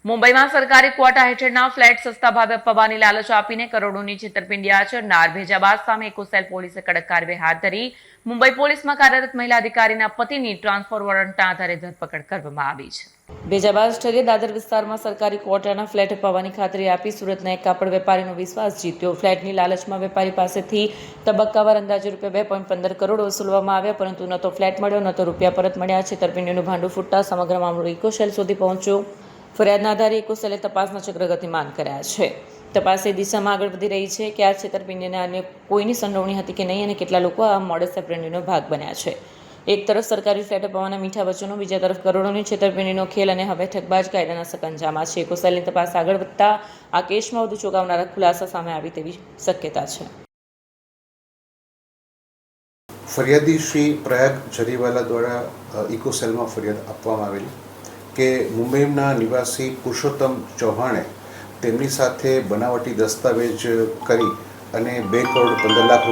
મુંબઈમાં સરકારી ક્વોટા હેઠળના ફ્લેટ સસ્તા ભાવે અપાવવાની લાલચ આપીને કરોડોની છેતરપિંડી આચરનાર ભેજાબાદ સામે ઇકોસેલ પોલીસે કડક કાર્યવાહી હાથ ધરી. મુંબઈ પોલીસમાં કાર્યરત મહિલા અધિકારીના પતિની ટ્રાન્સફર વોરંટના આધારે ધરપકડ કરવામાં આવી છે. ભેજાબાદ ઠગે દાદર વિસ્તારમાં સરકારી ક્વોટાના ફ્લેટ અપાવવાની ખાતરી આપી સુરતના એક કાપડ વેપારીનો વિશ્વાસ જીત્યો. ફ્લેટની લાલચમાં વેપારી પાસેથી તબક્કાવાર અંદાજે ₹2.15 કરોડ વસૂલવામાં આવ્યા, પરંતુ ન તો ફ્લેટ મળ્યો ન તો રૂપિયા પરત મળ્યા. છેતરપિંડીનું ભાંડું ફૂટતા સમગ્ર મામલો ઇકોસેલ સુધી પહોંચ્યો. ફરિયાદના આધારે ઇકોસેલે તપાસના ચક્ર ગતિમાન કર્યા છે. તપાસ એ દિશામાં આગળ વધી રહી છે કે આ છેતરપિંડીને અન્ય કોઈની સંડોવણી હતી કે નહીં અને કેટલા લોકો આ મોડસ ઓપરેન્ડીનો ભાગ બન્યા છે. એક તરફ સરકારી ફ્લેટ અપાવવાના મીઠા વચનો, બીજા તરફ કરોડોની છેતરપિંડીનો ખેલ અને હવે ઠગબાજ કાયદાના સકંજામાં છે. ઇકોસેલની તપાસ આગળ વધતા આ કેસમાં વધુ ચોંકાવનારા ખુલાસા સામે આવે તેવી શક્યતા છે. ફરિયાદી શ્રી પ્રયાગ જરીવાલા દ્વારા ઇકોસેલમાં ફરિયાદ આપવામાં આવેલી કે મુંબઈના નિવાસી પુરુષોત્તમ ચૌહાણે તેમની સાથે બનાવટી દસ્તાવેજ કરી અને ₹2.15 લાખ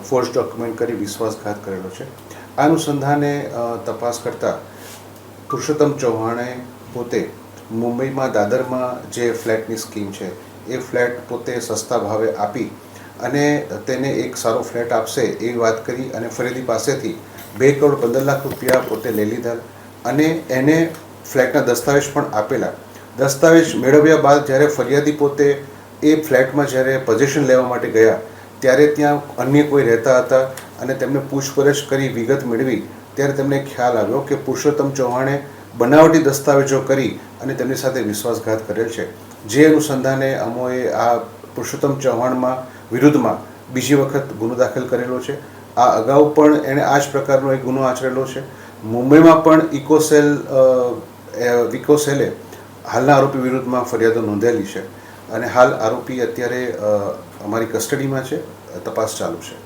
ફોર્જ ડોક્યુમેન્ટ કરી વિશ્વાસઘાત કરેલો છે. આ અનુસંધાને તપાસ કરતાં પુરુષોત્તમ ચૌહાણે પોતે મુંબઈમાં દાદરમાં જે ફ્લેટની સ્કીમ છે એ ફ્લેટ પોતે સસ્તા ભાવે આપી અને તેને એક સારો ફ્લેટ આપશે એવી વાત કરી અને ફરિયાદી પાસેથી ₹2.15 લાખ પોતે લઈ લીધા અને એને ફ્લેટના દસ્તાવેજ પણ આપેલા. દસ્તાવેજ મેળવ્યા બાદ જ્યારે ફરિયાદી પોતે એ ફ્લેટમાં જ્યારે પોઝેશન લેવા માટે ગયા ત્યારે ત્યાં અન્ય કોઈ રહેતા હતા અને તેમને પૂછપરછ કરી વિગત મેળવી ત્યારે તેમને ખ્યાલ આવ્યો કે પુરુષોત્તમ ચૌહાણે બનાવટી દસ્તાવેજો કરી અને તેમની સાથે વિશ્વાસઘાત કરેલ છે. જે અનુસંધાને અમોએ આ પુરુષોત્તમ ચૌહાણમાં વિરુદ્ધમાં બીજી વખત ગુનો દાખલ કરેલો છે. આ અગાઉ પણ એણે આ જ પ્રકારનો એક ગુનો આચરેલો છે. મુંબઈમાં પણ ઇકોસેલે હાલના આરોપી વિરુદ્ધમાં ફરિયાદો નોંધેલી છે અને હાલ આરોપી અત્યારે અમારી કસ્ટડીમાં છે. તપાસ ચાલુ છે.